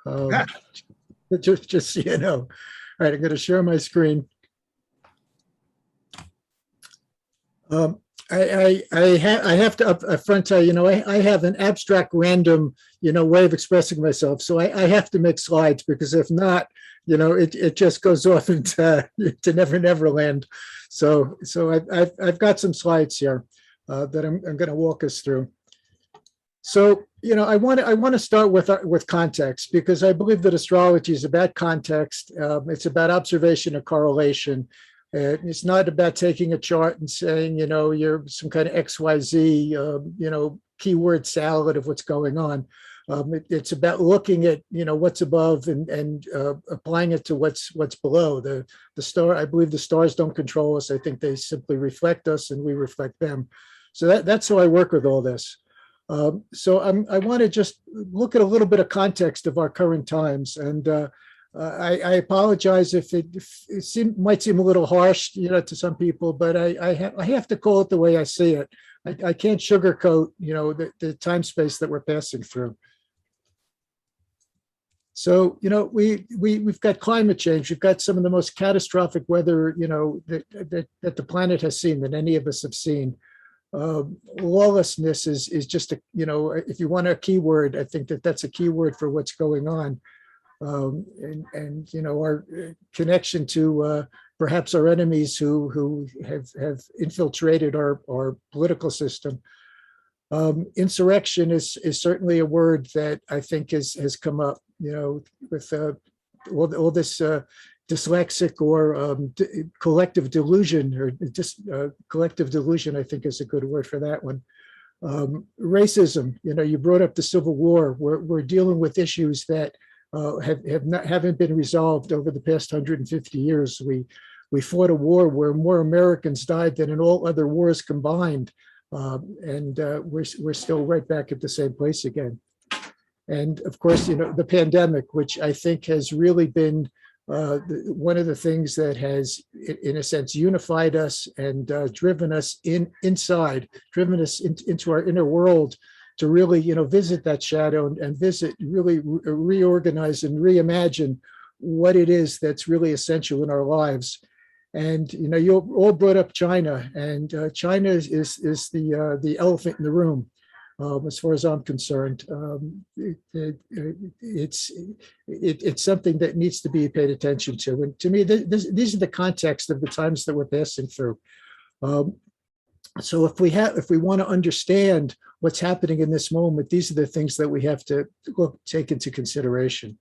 Um, Yeah. just so you know. All right, I'm going to share my screen. Um, I have to up front tell you, I have an abstract random, way of expressing myself. So I have to make slides because if not, it just goes off into to never land. So I've got some slides here that I'm going to walk us through. So, I want to start with context because I believe that astrology is about context. It's about observation and correlation. It's not about taking a chart and saying, you're some kind of XYZ, keyword salad of what's going on. It's about looking at, what's above and applying it to what's below. The star, I believe the stars don't control us. I think they simply reflect us and we reflect them. So that's how I work with all this. So I want to just look at a little bit of context of our current times. And I apologize if it might seem a little harsh, to some people, but I have to call it the way I see it. I can't sugarcoat, the time space that we're passing through. So, we've got climate change. We've got some of the most catastrophic weather, that the planet has seen, that any of us have seen. Lawlessness is just if you want a keyword, I think that's a keyword for what's going on. And our connection to perhaps our enemies who have infiltrated our political system. Insurrection is certainly a word that I think has come up, with all this dyslexic or collective delusion, or just collective delusion, I think is a good word for that one. Racism, you brought up the Civil War. We're dealing with issues that haven't been resolved over the past 150 years. We fought a war where more Americans died than in all other wars combined, and we're still right back at the same place again. And of course, the pandemic, which I think has really been one of the things that has, in a sense, unified us and driven us driven us into our inner world to really, visit that shadow and really reorganize and reimagine what it is that's really essential in our lives. And, you all brought up China, and China is the elephant in the room. As far as I'm concerned, it's something that needs to be paid attention to. And to me, these are the context of the times that we're passing through. So if we want to understand what's happening in this moment, these are the things that we have to take into consideration.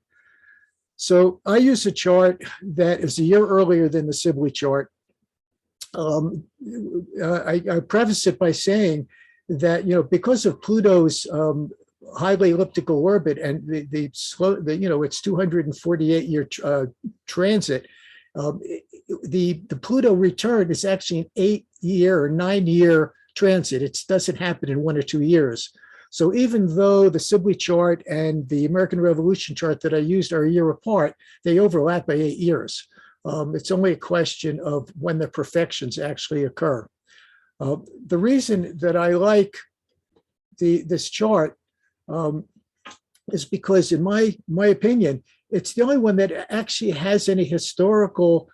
So I use a chart that is a year earlier than the Sibley chart. I preface it by saying that, because of Pluto's highly elliptical orbit and its 248-year transit, the Pluto return is actually an 8-year or 9-year transit. It doesn't happen in 1 or 2 years. So even though the Sibley chart and the American Revolution chart that I used are a year apart, they overlap by 8 years. It's only a question of when the perfections actually occur. The reason that I like this chart is because, in my opinion, it's the only one that actually has any historical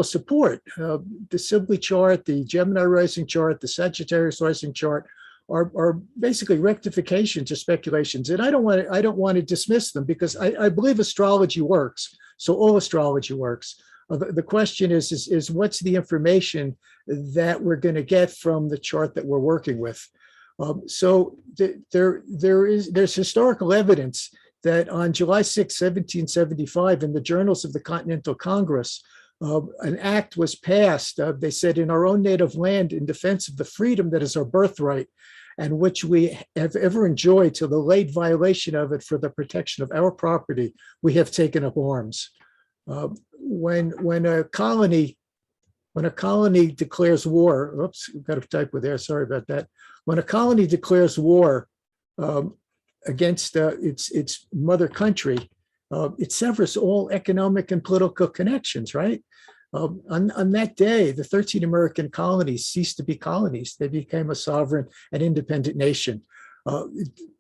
support. The Sibley chart, the Gemini rising chart, the Sagittarius rising chart are basically rectifications or speculations, and I don't want to dismiss them because I believe astrology works. So all astrology works. The question is what's the information that we're going to get from the chart that we're working with? So there's historical evidence that on July 6, 1775, in the Journals of the Continental Congress, an act was passed, they said, in our own native land in defense of the freedom that is our birthright, and which we have ever enjoyed till the late violation of it for the protection of our property, we have taken up arms. When a colony declares war, oops, I've got a typo there, sorry about that. When a colony declares war against its mother country, it severs all economic and political connections, right? On that day, the 13 American colonies ceased to be colonies. They became a sovereign and independent nation. Uh,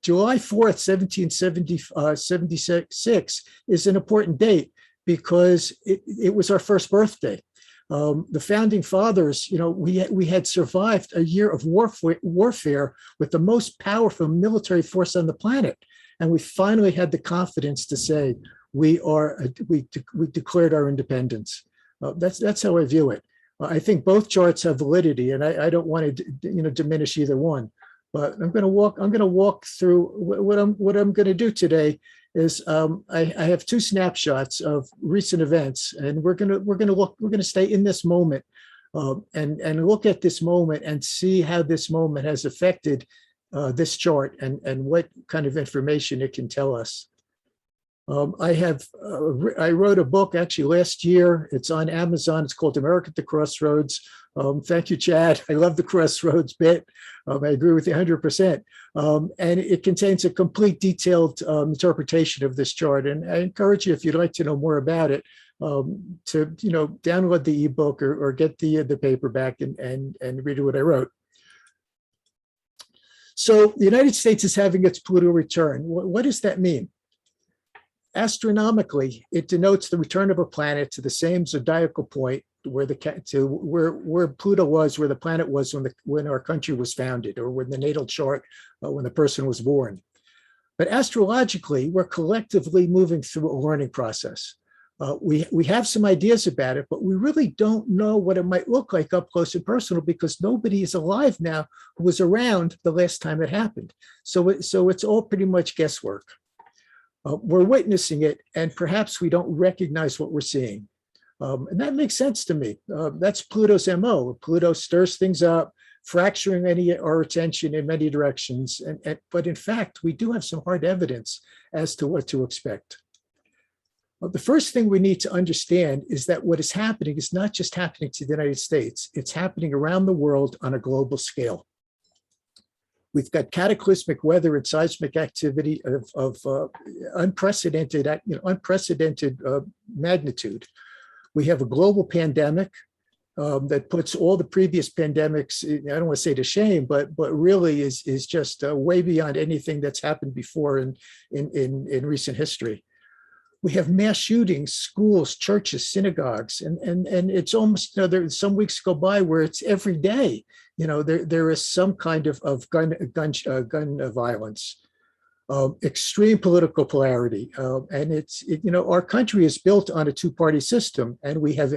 July 4th, 1776 is an important date because it was our first birthday. The founding fathers, we had survived a year of warfare with the most powerful military force on the planet. And we finally had the confidence to say, we declared our independence. That's how I view it. I think both charts have validity, and I don't want to diminish either one. But I'm going to walk through what I'm going to do today. Is I have two snapshots of recent events, and we're going to stay in this moment and look at this moment and see how this moment has affected this chart and what kind of information it can tell us. I wrote a book actually last year. It's on Amazon. It's called America at the Crossroads. Thank you, Chad. I love the crossroads bit. I agree with you 100%. And it contains a complete detailed interpretation of this chart. And I encourage you, if you'd like to know more about it, to download the ebook or get the paperback and read what I wrote. So the United States is having its Pluto return. What does that mean? Astronomically, it denotes the return of a planet to the same zodiacal point where Pluto was, where the planet was when our country was founded, or when the natal chart, when the person was born. But astrologically, we're collectively moving through a learning process. We have some ideas about it, but we really don't know what it might look like up close and personal because nobody is alive now who was around the last time it happened. So it's all pretty much guesswork. We're witnessing it, and perhaps we don't recognize what we're seeing. And that makes sense to me. That's Pluto's MO. Pluto stirs things up, fracturing our attention in many directions. But in fact, we do have some hard evidence as to what to expect. The first thing we need to understand is that what is happening is not just happening to the United States. It's happening around the world on a global scale. We've got cataclysmic weather and seismic activity of unprecedented magnitude. We have a global pandemic that puts all the previous pandemics, I don't want to say to shame, but really is just way beyond anything that's happened before in recent history. We have mass shootings, schools, churches, synagogues, and it's almost, some weeks go by where it's every day. There is some kind of gun violence, extreme political polarity, and our country is built on a two-party system, and we have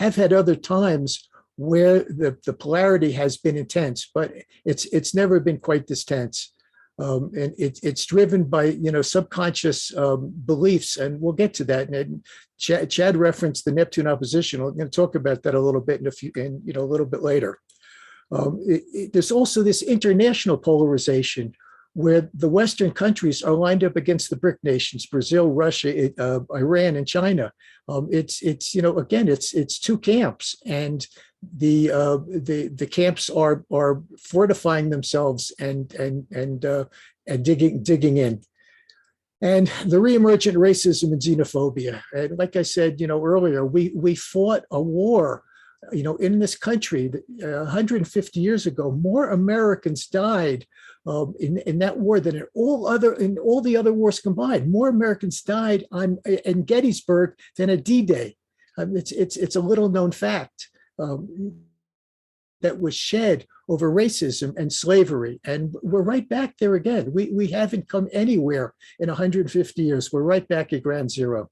had other times where the polarity has been intense, but it's never been quite this tense. And it's driven by subconscious beliefs, and we'll get to that. And Chad referenced the Neptune opposition. I'm going to talk about that a little bit a little bit later. There's also this international polarization where the Western countries are lined up against the BRIC nations: Brazil, Russia, Iran, and China. It's two camps, and the camps are fortifying themselves and digging in. And the reemergent racism and xenophobia. And like I said, earlier, we fought a war, in this country 150 years ago. More Americans died in that war than in all the other wars combined. More Americans died in Gettysburg than at D-Day. It's a little known fact that was shed over racism and slavery. And we're right back there again. We haven't come anywhere in 150 years. We're right back at ground zero.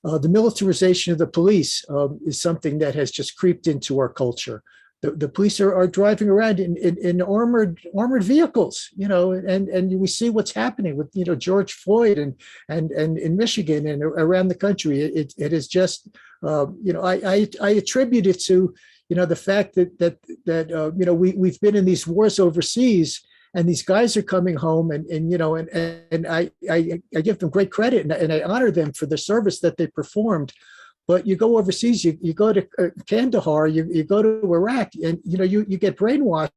The militarization of the police is something that has just creeped into our culture. The police are driving around in armored vehicles, and we see what's happening with George Floyd and in Michigan and around the country. It is just I attribute it to the fact that we've been in these wars overseas, and these guys are coming home, and I give them great credit, and I honor them for the service that they performed. But you go overseas, you go to Kandahar, you go to Iraq, and you get brainwashed,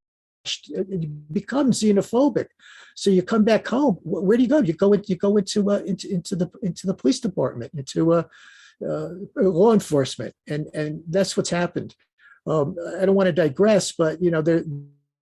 you become xenophobic. So you come back home. Where do you go? You go into the police department, into law enforcement, and that's what's happened. I don't want to digress, but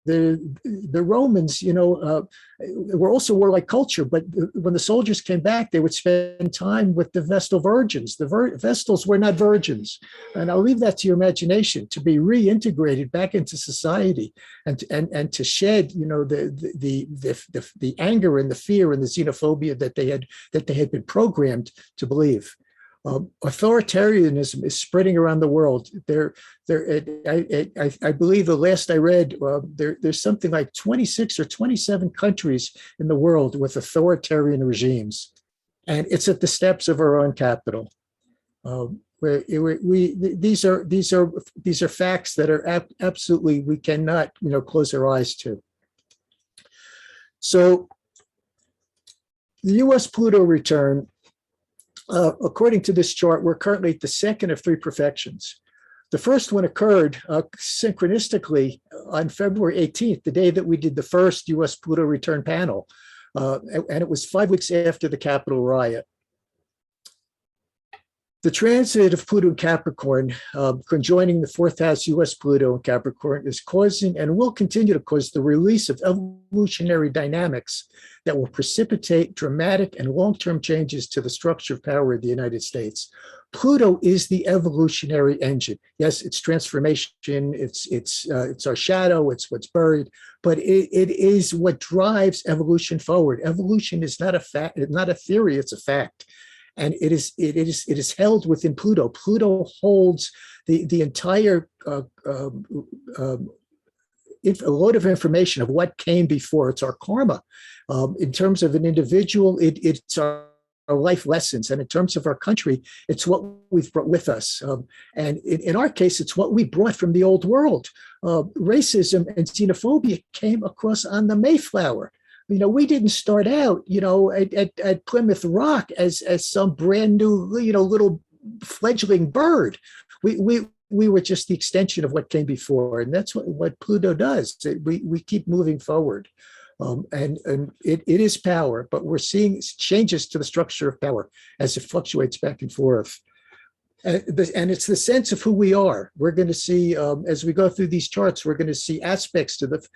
the Romans, were also warlike culture, but when the soldiers came back, they would spend time with the Vestal virgins. The Vestals were not virgins, and I'll leave that to your imagination to be reintegrated back into society, and to shed, the anger and the fear and the xenophobia that they had been programmed to believe. Authoritarianism is spreading around the world. I believe the last I read, there's something like 26 or 27 countries in the world with authoritarian regimes, and it's at the steps of our own capital. These are facts that are absolutely, we cannot close our eyes to. So the US Pluto return. According to this chart, we're currently at the second of three perfections. The first one occurred synchronistically on February 18th, the day that we did the first US Pluto return panel. And it was 5 weeks after the Capitol riot. The transit of Pluto in Capricorn, conjoining the fourth house US Pluto in Capricorn, is causing and will continue to cause the release of evolutionary dynamics that will precipitate dramatic and long-term changes to the structure of power of the United States. Pluto is the evolutionary engine. Yes, it's transformation, it's our shadow, it's what's buried, but it is what drives evolution forward. Evolution is not a fact, not a theory, it's a fact. And it is held within Pluto. Pluto holds the entire a load of information of what came before. It's our karma. In terms of an individual, it's our life lessons. And in terms of our country, it's what we've brought with us. And in our case, it's what we brought from the old world. Racism and xenophobia came across on the Mayflower. We didn't start out, at Plymouth Rock as some brand new, little fledgling bird. We were just the extension of what came before, and that's what Pluto does. We keep moving forward, and it is power, but we're seeing changes to the structure of power as it fluctuates back and forth. And it's the sense of who we are. We're going to see, as we go through these charts, we're going to see aspects to the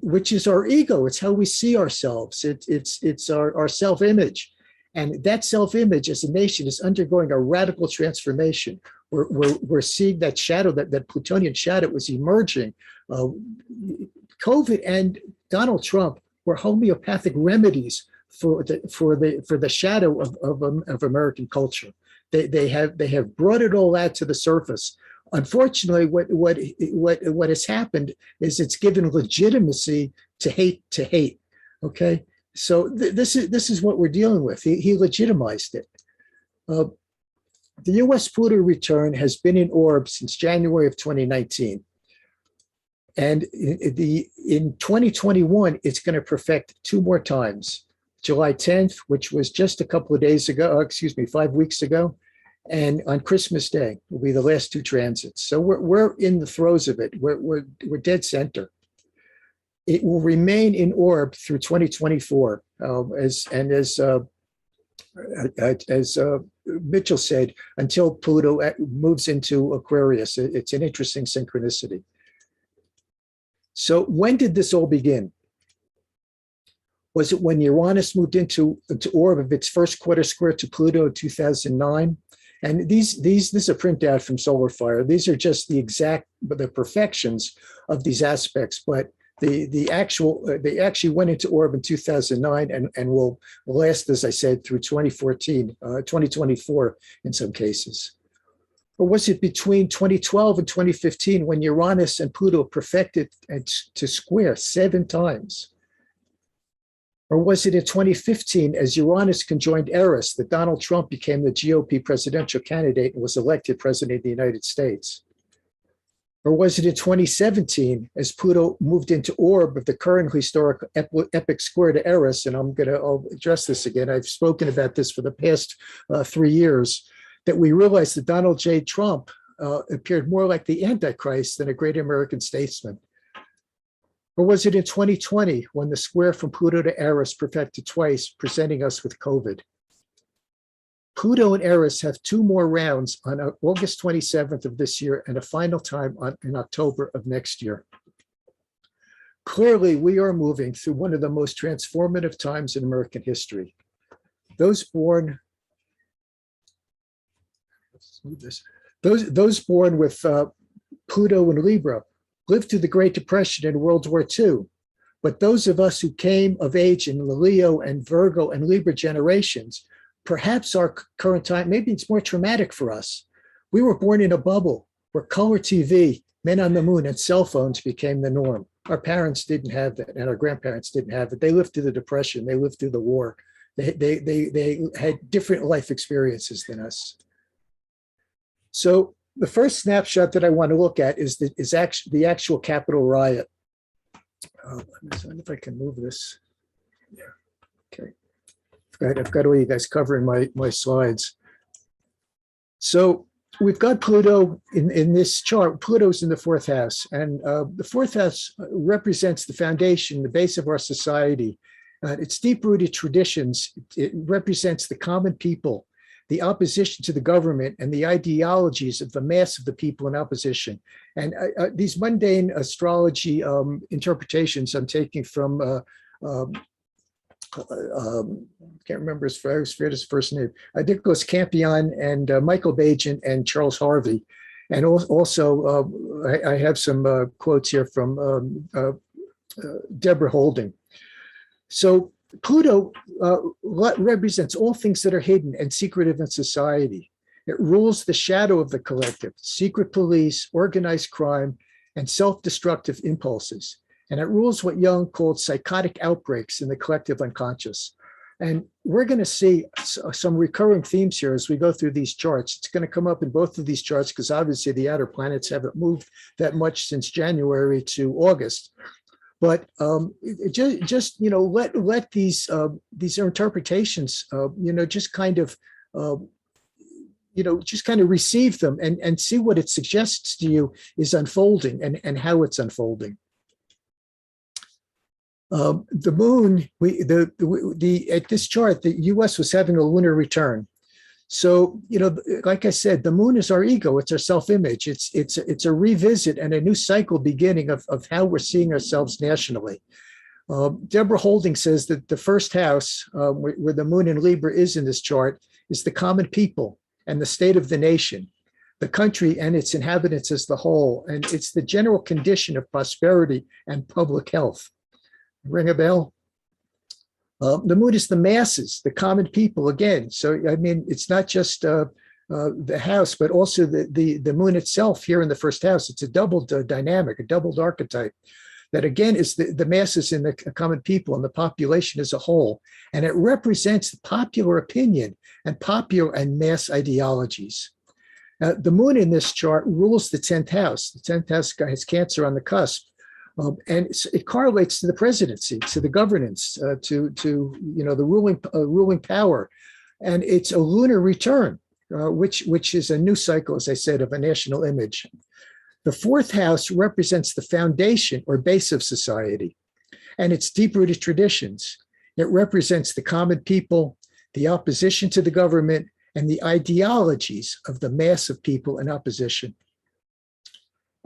which is our ego. It's how we see ourselves. It's our self-image. And that self-image as a nation is undergoing a radical transformation. We're seeing that shadow, that Plutonian shadow is emerging. COVID and Donald Trump were homeopathic remedies for the shadow of American culture. They have brought it all out to the surface. Unfortunately, what has happened is it's given legitimacy to hate. Okay, so this is what we're dealing with. He legitimized it. The U.S. Pluto return has been in orb since January of 2019, and in 2021 it's going to perfect 2 more times. July 10th, which was just a couple of days ago, 5 weeks ago. And on Christmas Day will be the last 2 transits. So we're in the throes of it. We're dead center. It will remain in orb through 2024, as Mitchell said, until Pluto moves into Aquarius. It's an interesting synchronicity. So when did this all begin? Was it when Uranus moved into orb of its first quarter square to Pluto in 2009? And this is a printout from Solar Fire. These are just the perfections of these aspects, but they actually went into orb in 2009 and will last, as I said, through 2024 in some cases. Or was it between 2012 and 2015 when Uranus and Pluto perfected to square 7 times? Or was it in 2015, as Uranus conjoined Eris, that Donald Trump became the GOP presidential candidate and was elected president of the United States? Or was it in 2017, as Pluto moved into orb of the current historic epic square to Eris? And I'll address this again. I've spoken about this for the past 3 years, that we realized that Donald J. Trump appeared more like the Antichrist than a great American statesman. Or was it in 2020 when the square from Pluto to Eris perfected twice, presenting us with COVID? Pluto and Eris have two more rounds on August 27th of this year and a final time in October of next year. Clearly, we are moving through one of the most transformative times in American history. Those born with Pluto and Libra lived through the Great Depression and World War II. But those of us who came of age in the Leo and Virgo and Libra generations, perhaps our current time, maybe it's more traumatic for us. We were born in a bubble where color TV, men on the moon, and cell phones became the norm. Our parents didn't have that, and our grandparents didn't have it. They lived through the Depression. They lived through the war. They had different life experiences than us. So the first snapshot that I want to look at is the actual Capitol riot. Let me see if I can move this. Yeah. Okay. I've got all you guys covering my slides. So we've got Pluto in this chart. Pluto's in the fourth house, and the fourth house represents the foundation, the base of our society. Its deep-rooted traditions. It represents the common people, the opposition to the government, and the ideologies of the mass of the people in opposition. And these mundane astrology interpretations I'm taking from, can't remember his first name, Nicholas Campion and Michael Bajan and Charles Harvey. And also, I have some quotes here from Deborah Holding. So Pluto represents all things that are hidden and secretive in society. It rules the shadow of the collective, secret police, organized crime, and self-destructive impulses. And it rules what Jung called psychotic outbreaks in the collective unconscious. And we're going to see some recurring themes here as we go through these charts. It's going to come up in both of these charts because obviously the outer planets haven't moved that much since January to August. But just let these interpretations just kind of receive them and see what it suggests to you is unfolding and how it's unfolding. The moon, at this chart, the U.S. was having a lunar return. So, like I said, the moon is our ego. It's our self-image. It's a revisit and a new cycle beginning of how we're seeing ourselves nationally. Deborah Holding says that the first house where the moon in Libra is in this chart is the common people and the state of the nation, the country and its inhabitants as the whole. And it's the general condition of prosperity and public health. Ring a bell? The moon is the masses, the common people again. So, I mean, it's not just the house, but also the moon itself here in the first house. It's a doubled dynamic, a doubled archetype that again is the masses and the common people and the population as a whole. And it represents the popular opinion and popular and mass ideologies. The moon in this chart rules the 10th house. The 10th house has Cancer on the cusp. And it correlates to the presidency, to the governance, to the ruling power, and it's a lunar return, which is a new cycle, as I said, of a national image. The fourth house represents the foundation or base of society, and its deep-rooted traditions. It represents the common people, the opposition to the government, and the ideologies of the mass of people in opposition.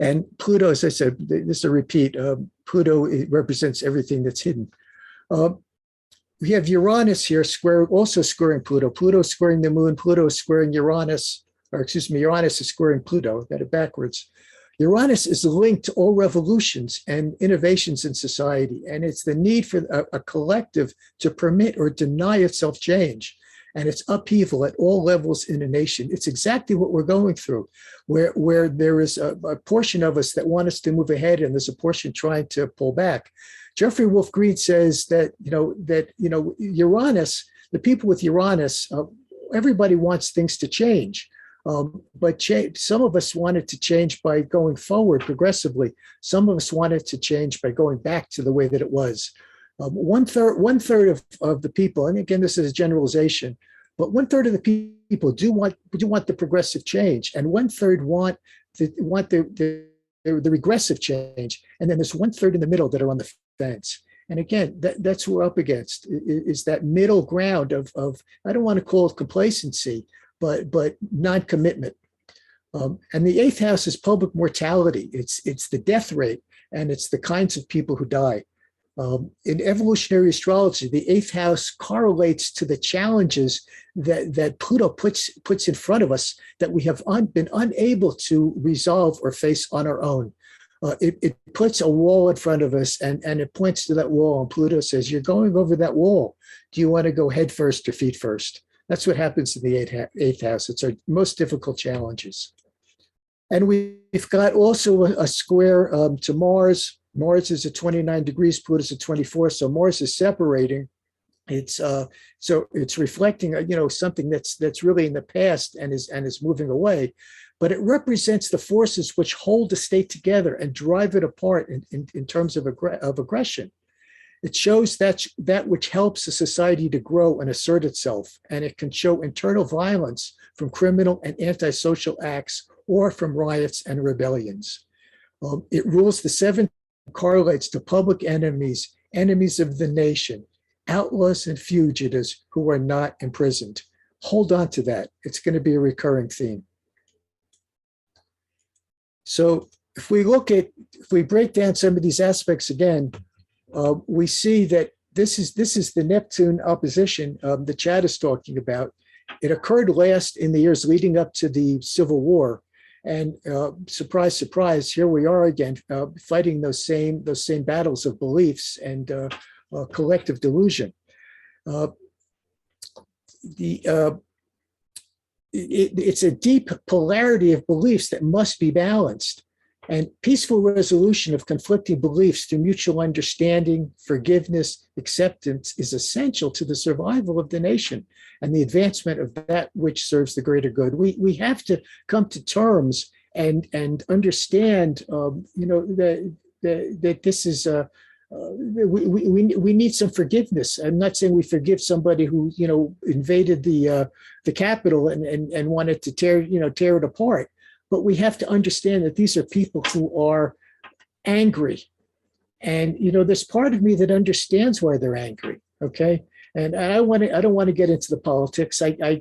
And Pluto, as I said, this is a repeat, Pluto represents everything that's hidden. We have Uranus here also squaring Pluto. Pluto squaring the moon, Pluto squaring Uranus, Uranus is squaring Pluto, got it backwards. Uranus is linked to all revolutions and innovations in society, and it's the need for a collective to permit or deny itself change. And it's upheaval at all levels in a nation. It's exactly what we're going through, where there is a portion of us that want us to move ahead, and there's a portion trying to pull back. Jeffrey Wolf Green says that Uranus, the people with Uranus, everybody wants things to change, but some of us wanted to change by going forward progressively. Some of us wanted to change by going back to the way that it was. One third of the people, and again, this is a generalization, but 1/3 of the people do want the progressive change, and 1/3 want the regressive change, and then there's 1/3 in the middle that are on the fence. And again, that's what we're up against, is that middle ground of I don't want to call it complacency, but non-commitment. And the eighth house is public mortality. It's the death rate, and it's the kinds of people who die. In evolutionary astrology, the eighth house correlates to the challenges that Pluto puts in front of us that we have been unable to resolve or face on our own. It puts a wall in front of us, and it points to that wall, and Pluto says, you're going over that wall. Do you want to go head first or feet first? That's what happens in the eighth house. It's our most difficult challenges. And we've got also a square to Mars. Mars is at 29 degrees, Pluto's at 24, so Mars is separating. It's so it's reflecting, something that's really in the past and is moving away, but it represents the forces which hold the state together and drive it apart in terms of aggression. It shows that which helps a society to grow and assert itself, and it can show internal violence from criminal and antisocial acts or from riots and rebellions. It rules the seventh, correlates to public enemies, enemies of the nation, outlaws and fugitives who are not imprisoned. Hold on to that. It's going to be a recurring theme. So if we break down some of these aspects again, we see that this is the Neptune opposition that Chad is talking about. It occurred last in the years leading up to the Civil War. And surprise, surprise, here we are again, fighting those same battles of beliefs and collective delusion. It's a deep polarity of beliefs that must be balanced. And peaceful resolution of conflicting beliefs through mutual understanding, forgiveness, acceptance is essential to the survival of the nation and the advancement of that which serves the greater good. We have to come to terms and understand, that this is we need some forgiveness. I'm not saying we forgive somebody who invaded the Capitol and wanted to tear it apart. But we have to understand that these are people who are angry. And, there's part of me that understands why they're angry. Okay. And I don't want to get into the politics. I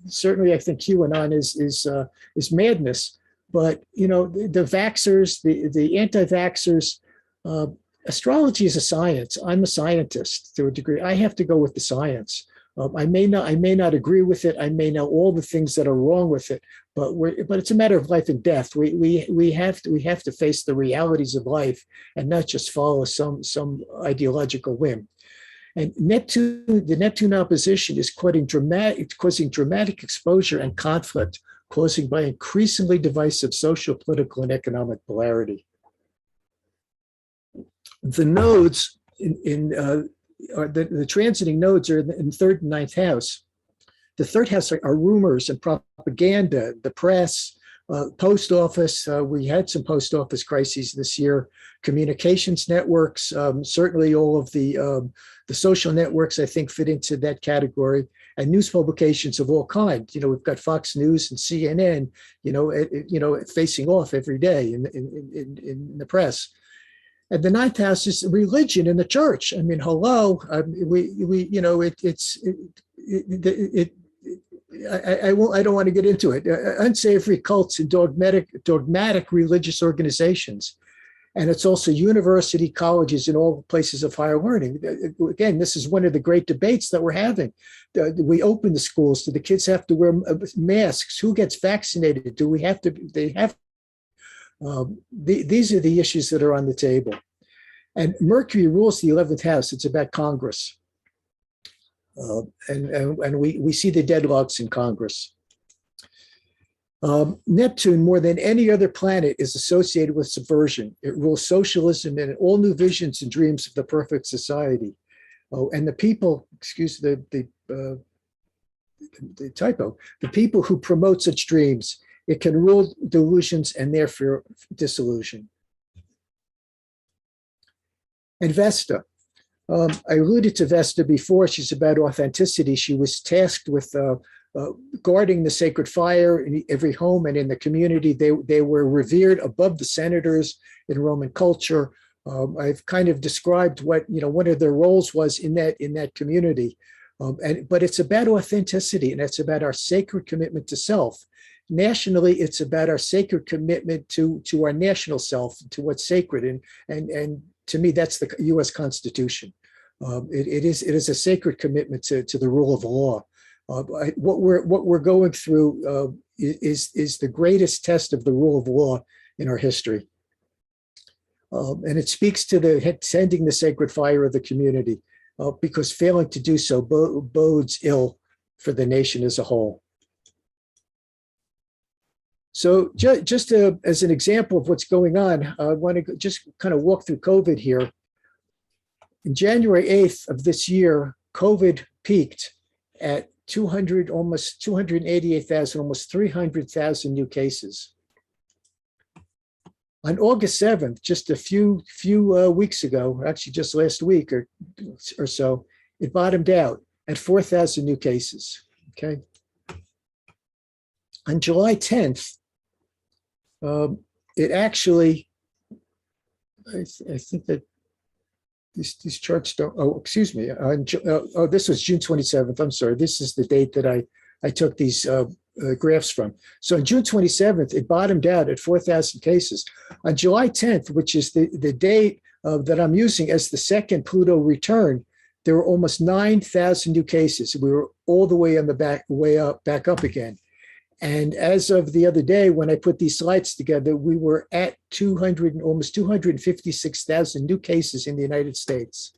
certainly, I think QAnon is madness, but, the vaxxers, the anti-vaxxers, astrology is a science. I'm a scientist to a degree. I have to go with the science. I may not agree with it. I may know all the things that are wrong with it, but it's a matter of life and death. We have to face the realities of life and not just follow some ideological whim. And the Neptune opposition is causing dramatic exposure and conflict, causing by increasingly divisive social, political, and economic polarity. The nodes the transiting nodes are in third and ninth house. The third house are rumors and propaganda, the press, post office. We had some post office crises this year. Communications networks, certainly all of the social networks, I think, fit into that category. And news publications of all kinds. We've got Fox News and CNN, facing off every day in the press. And the ninth house is religion in the church. I mean, hello, I don't want to get into it. Unsavory cults and dogmatic religious organizations. And it's also university, colleges, and all places of higher learning. Again, this is one of the great debates that we're having. We open the schools. Do the kids have to wear masks? Who gets vaccinated? Do we have to? They have. These are the issues that are on the table. And Mercury rules the 11th house. It's about Congress. And we see the deadlocks in Congress. Neptune, more than any other planet, is associated with subversion. It rules socialism and all new visions and dreams of the perfect society. And the people, excuse the typo, the people who promote such dreams. It can rule delusions and therefore disillusion. And Vesta. I alluded to Vesta before. She's about authenticity. She was tasked with guarding the sacred fire in every home and in the community. They were revered above the senators in Roman culture. I've kind of described what, one of their roles was in that community. But it's about authenticity, and it's about our sacred commitment to self. Nationally, it's about our sacred commitment to our national self, to what's sacred, and to me, that's the U.S. Constitution. It is a sacred commitment to the rule of law. What we're going through is the greatest test of the rule of law in our history, and it speaks to the tending the sacred fire of the community, because failing to do so bodes ill for the nation as a whole. So just as an example of what's going on, I want to just kind of walk through COVID here. In January 8th of this year, COVID peaked at almost 288,000, almost 300,000 new cases. On August 7th, just a few weeks ago, actually just last week or so, it bottomed out at 4,000 new cases. Okay. On July 10th, it actually, I think that these charts don't, oh, excuse me. This was June 27th. I'm sorry. This is the date that I took these graphs from. So on June 27th, it bottomed out at 4,000 cases. On July 10th, which is the date that I'm using as the second Pluto return, there were almost 9,000 new cases. We were all the way on the back up again. And as of the other day, when I put these slides together, we were at almost 256,000 new cases in the United States.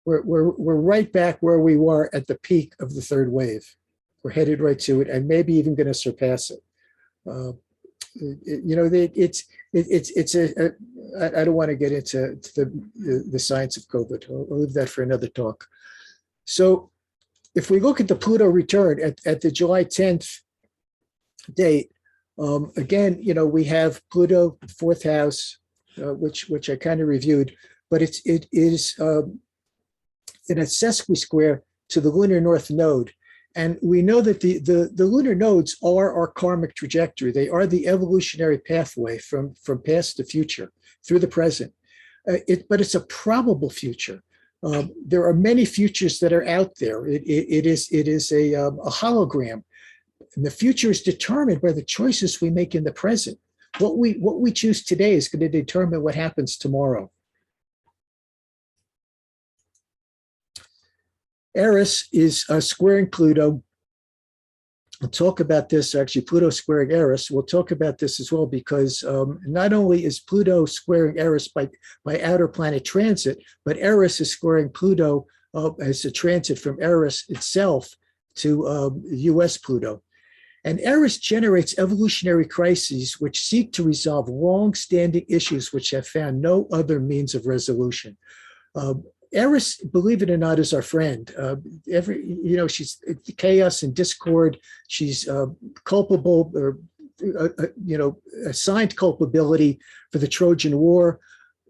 We're right back where we were at the peak of the third wave. We're headed right to it, and maybe even going to surpass it. I don't want to get into the science of COVID. I'll leave that for another talk. So if we look at the Pluto return at the July 10th date, again, we have Pluto, fourth house, which I kind of reviewed, but it is in a sesqui-square to the lunar north node. And we know that the lunar nodes are our karmic trajectory. They are the evolutionary pathway from past to future through the present. But it's a probable future. There are many futures that are out there. It is a hologram. And the future is determined by the choices we make in the present. What we choose today is going to determine what happens tomorrow. Eris is squaring Pluto. We'll talk about this, actually, Pluto squaring Eris. We'll talk about this as well, because not only is Pluto squaring Eris by outer planet transit, but Eris is squaring Pluto as a transit from Eris itself to US Pluto. And Eris generates evolutionary crises which seek to resolve long-standing issues which have found no other means of resolution. Eris, believe it or not, is our friend. She's chaos and discord. She's culpable, or assigned culpability for the Trojan War.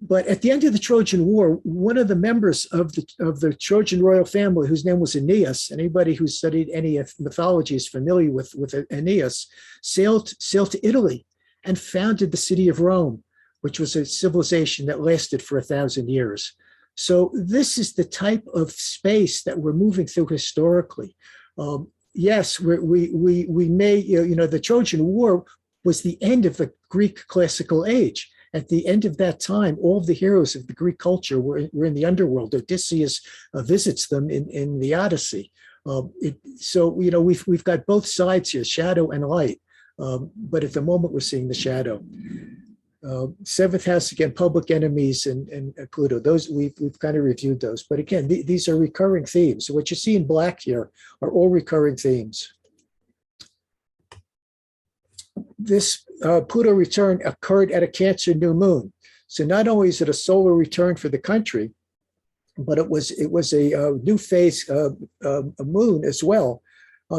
But at the end of the Trojan War, one of the members of the Trojan royal family, whose name was Aeneas, anybody who studied any mythology is familiar with Aeneas, sailed to Italy and founded the city of Rome, which was a civilization that lasted for 1,000 years. So this is the type of space that we're moving through historically. Yes, we may, the Trojan War was the end of the Greek classical age. At the end of that time, all of the heroes of the Greek culture were in the underworld. Odysseus visits them in the Odyssey. So we've got both sides here, shadow and light. But at the moment, we're seeing the shadow. Seventh house, again, public enemies and Pluto. Those we've kind of reviewed those. But again, these are recurring themes. So what you see in black here are all recurring themes. This Pluto return occurred at a Cancer new moon. So not only is it a solar return for the country, but it was a new phase a moon as well.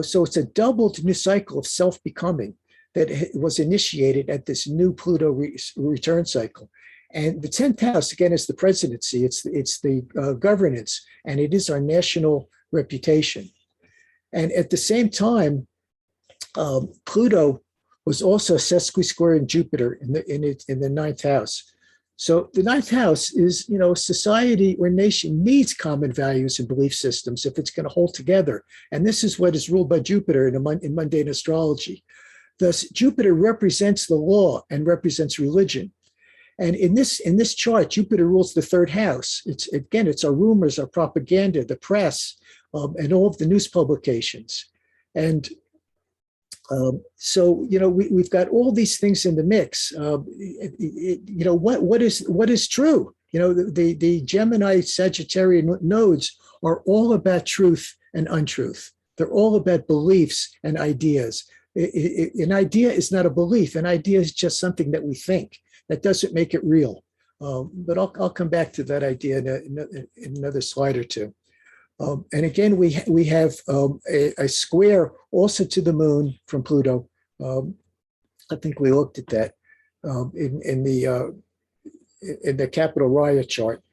So it's a doubled new cycle of self-becoming that was initiated at this new Pluto return cycle. And the 10th house, again, is the presidency. It's the governance, and it is our national reputation. And at the same time, Pluto was also sesqui-squaring Jupiter in the 9th house. So the ninth house is, society or nation needs common values and belief systems if it's going to hold together. And this is what is ruled by Jupiter in mundane astrology. Thus, Jupiter represents the law and represents religion. And in this chart, Jupiter rules the third house. It's our rumors, our propaganda, the press, and all of the news publications. And so we've got all these things in the mix. What is true? The Gemini Sagittarian nodes are all about truth and untruth. They're all about beliefs and ideas. An idea is not a belief. An idea is just something that we think. That doesn't make it real. But I'll come back to that idea in another slide or two. And again, we have a square also to the moon from Pluto. I think we looked at that in the capital Raya chart.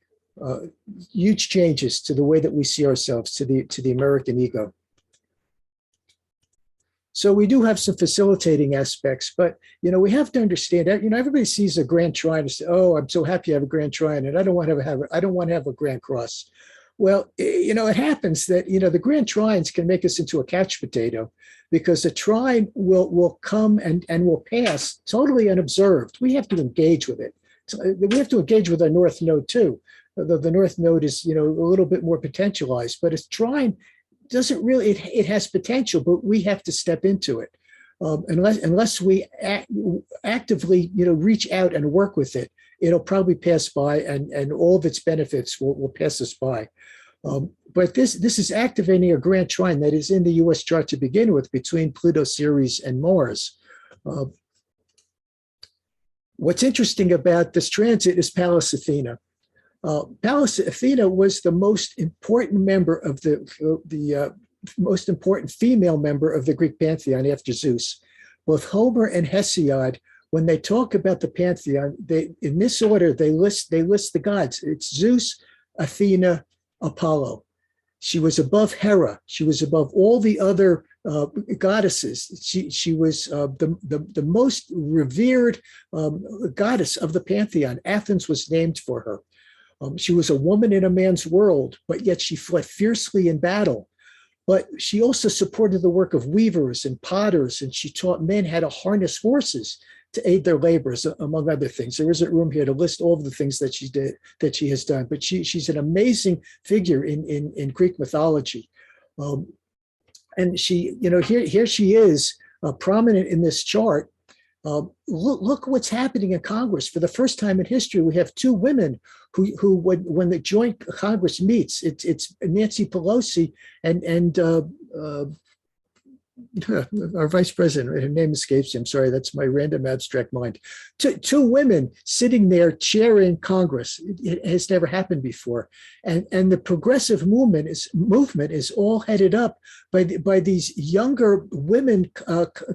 Huge changes to the way that we see ourselves, to the American ego. So we do have some facilitating aspects, but we have to understand that everybody sees a grand trine and says, "Oh, I'm so happy I have a grand trine, and I don't want to have a grand cross." Well, it happens that the grand trines can make us into a couch potato, because a trine will come and will pass totally unobserved. We have to engage with it. We have to engage with our north node too. The north node is a little bit more potentialized, but a trine doesn't really, it has potential, but we have to step into it. Unless we actively reach out and work with it, it'll probably pass by, and all of its benefits will pass us by. But this is activating a grand trine that is in the US chart to begin with, between Pluto, Ceres, and Mars. What's interesting about this transit is Pallas Athena. Pallas Athena was the most important member of the most important female member of the Greek pantheon after Zeus. Both Homer and Hesiod, when they talk about the pantheon, in this order they list the gods. It's Zeus, Athena, Apollo. She was above Hera. She was above all the other goddesses. She was the most revered goddess of the pantheon. Athens was named for her. She was a woman in a man's world, but yet she fled fiercely in battle. But she also supported the work of weavers and potters, and she taught men how to harness horses to aid their labors, among other things. There isn't room here to list all of the things that she did, that she has done, but she's an amazing figure in Greek mythology. And she, here she is, prominent in this chart. Look what's happening in Congress. For the first time in history, we have two women who when the joint Congress meets, it's Nancy Pelosi and our vice president. Her name escapes me. I'm sorry, that's my random abstract mind. Two women sitting there chairing Congress. It has never happened before. And the progressive movement is all headed up by these younger women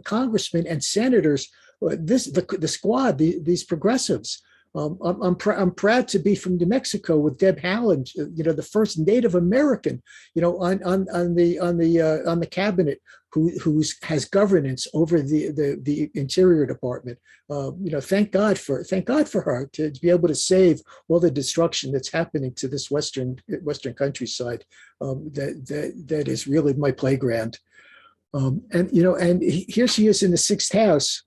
congressmen and senators. The squad, these progressives. I'm proud to be from New Mexico with Deb Haaland, the first Native American, on the cabinet who has governance over the Interior Department. Thank God for her to be able to save all the destruction that's happening to this western countryside. That is really my playground. And here she is in the sixth house,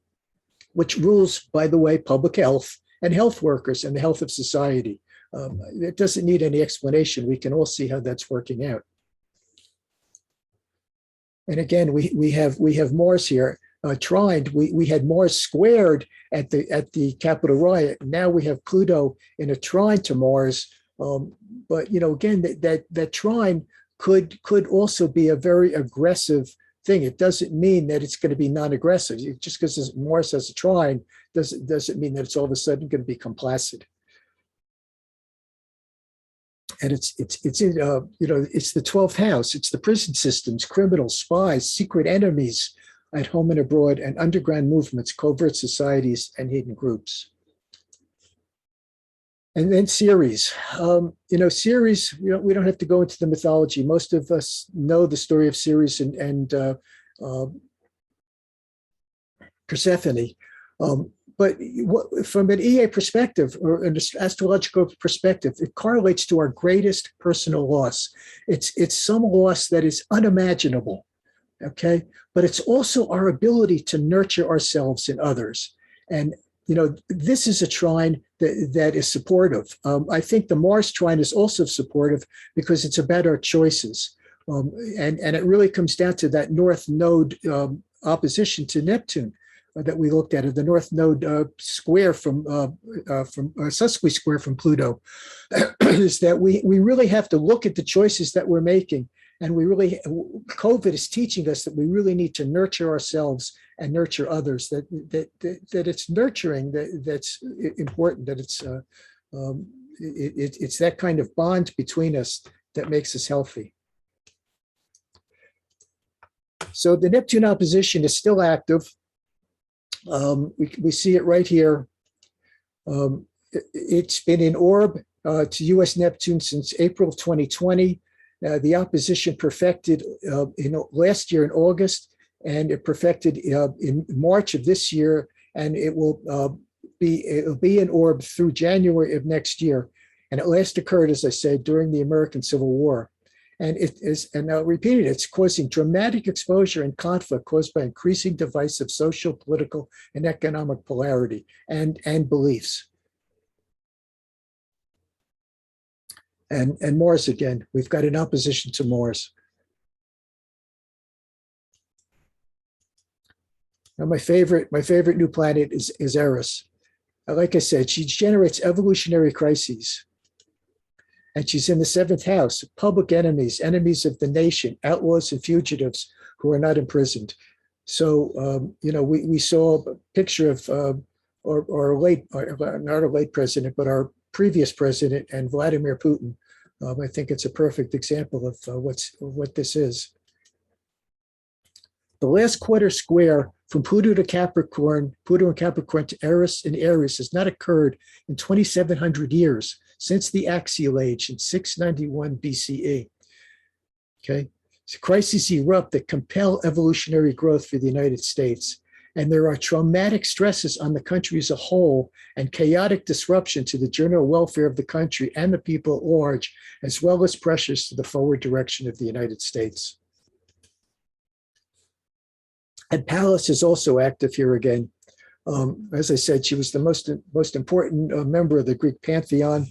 which rules, by the way, public health and health workers and the health of society. It doesn't need any explanation. We can all see how that's working out. And again, we have Mars here trined. We had Mars squared at the capital Raya. Now we have Pluto in a trine to Mars. But again, that trine could also be a very aggressive thing. It doesn't mean that it's going to be non-aggressive. Just because Mars has a trine doesn't mean that it's all of a sudden going to become placid. And it's in it's the 12th house. It's the prison systems, criminals, spies, secret enemies at home and abroad, and underground movements, covert societies, and hidden groups. And then Ceres. Ceres, we don't have to go into the mythology. Most of us know the story of Ceres and Persephone. from an EA perspective or an astrological perspective, it correlates to our greatest personal loss. It's some loss that is unimaginable, okay? But it's also our ability to nurture ourselves and others. And this is a trine that is supportive. I think the Mars trine is also supportive because it's about our choices. And it really comes down to that North Node opposition to Neptune that we looked at, the North Node square from Sussex square from Pluto, is that we really have to look at the choices that we're making. And COVID is teaching us that we really need to nurture ourselves and nurture others, that it's nurturing that's important, that it's that kind of bond between us that makes us healthy. So the Neptune opposition is still active. We see it right here. It's been in orb to US Neptune since April of 2020. The opposition perfected last year in August, and it perfected in March of this year, and it'll be in orb through January of next year. And it last occurred, as I said, during the American Civil War. And I'll repeat it, it's causing dramatic exposure and conflict caused by increasing divisive social, political, and economic polarity and beliefs. And Mars again, we've got an opposition to Mars. Now my favorite new planet is Eris. Like I said, she generates evolutionary crises. And she's in the 7th house, public enemies, enemies of the nation, outlaws and fugitives who are not imprisoned. So, we saw a picture of not our late president, but our previous president and Vladimir Putin. I think it's a perfect example of what this is. The last quarter square from Pluto to Capricorn, Pluto and Capricorn to Eris and Aries has not occurred in 2,700 years, since the Axial Age in 691 BCE. Okay, so crises erupt that compel evolutionary growth for the United States. And there are traumatic stresses on the country as a whole and chaotic disruption to the general welfare of the country and the people at large, as well as pressures to the forward direction of the United States. And Pallas is also active here again. As I said, she was the most important member of the Greek pantheon.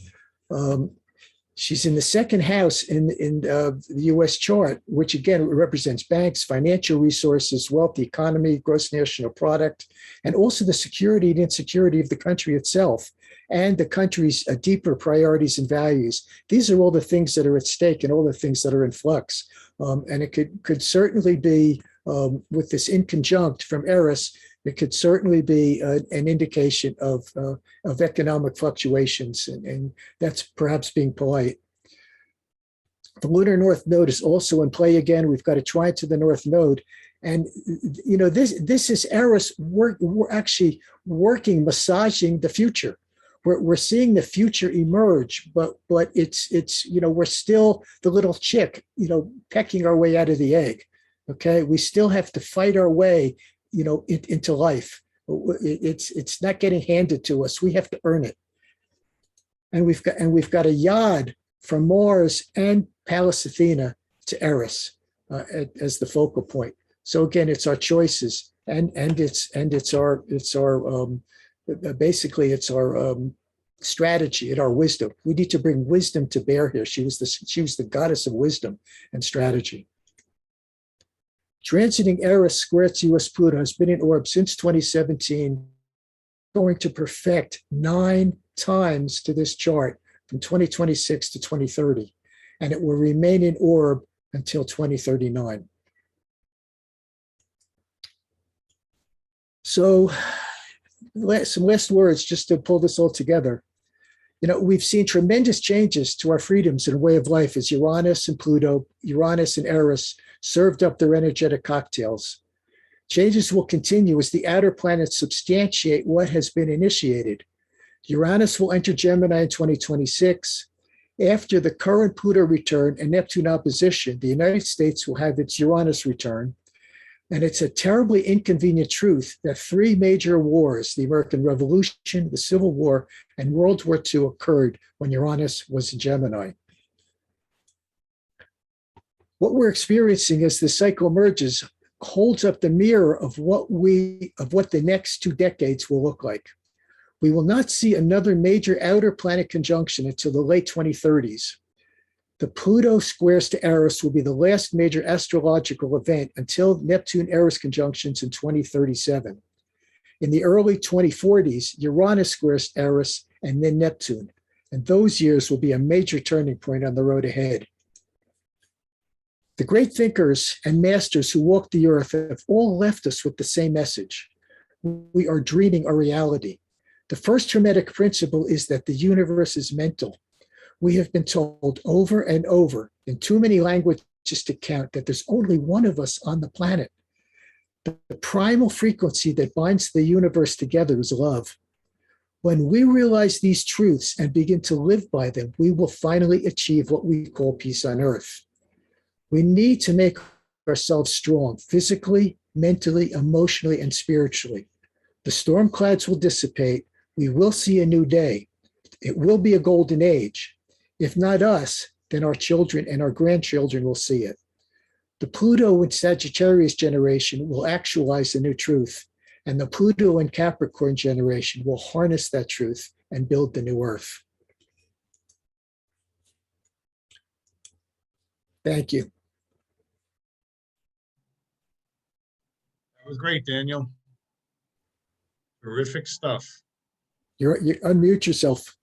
She's in the 2nd house in the U.S. chart, which again represents banks, financial resources, wealth, the economy, gross national product, and also the security and insecurity of the country itself and the country's deeper priorities and values. These are all the things that are at stake and all the things that are in flux. And it could certainly be, with this inconjunct from Eris, it could certainly be an indication of economic fluctuations, and that's perhaps being polite. The lunar North Node is also in play again. We've got a trine to the North Node, and this is Eris. We're actually working, massaging the future. We're seeing the future emerge, but it's we're still the little chick, pecking our way out of the egg. Okay, we still have to fight our way into life. It's not getting handed to us. We have to earn it. And we've got a yod from Mars and Pallas Athena to Eris as the focal point. So again, it's our choices, and it's our basically it's our strategy and our wisdom. We need to bring wisdom to bear here. She was the goddess of wisdom and strategy. Transiting Eris square to US Pluto has been in orb since 2017, going to perfect 9 times to this chart from 2026 to 2030, and it will remain in orb until 2039. So some last words just to pull this all together. We've seen tremendous changes to our freedoms and way of life as Uranus and Pluto, Uranus and Eris served up their energetic cocktails. Changes will continue as the outer planets substantiate what has been initiated. Uranus will enter Gemini in 2026. After the current Pluto return and Neptune opposition, the United States will have its Uranus return. And it's a terribly inconvenient truth that three major wars, the American Revolution, the Civil War, and World War II, occurred when Uranus was in Gemini. What we're experiencing as the cycle emerges holds up the mirror of what the next 2 decades will look like. We will not see another major outer planet conjunction until the late 2030s. The Pluto squares to Eris will be the last major astrological event until Neptune-Eris conjunctions in 2037. In the early 2040s, Uranus squares Eris and then Neptune, and those years will be a major turning point on the road ahead. The great thinkers and masters who walked the earth have all left us with the same message. We are dreaming a reality. The first Hermetic principle is that the universe is mental. We have been told over and over in too many languages to count that there's only one of us on the planet. The primal frequency that binds the universe together is love. When we realize these truths and begin to live by them, we will finally achieve what we call peace on earth. We need to make ourselves strong physically, mentally, emotionally, and spiritually. The storm clouds will dissipate. We will see a new day. It will be a golden age. If not us, then our children and our grandchildren will see it. The Pluto and Sagittarius generation will actualize the new truth, and the Pluto and Capricorn generation will harness that truth and build the new earth. Thank you. That was great, Daniel. Terrific stuff. You unmute yourself.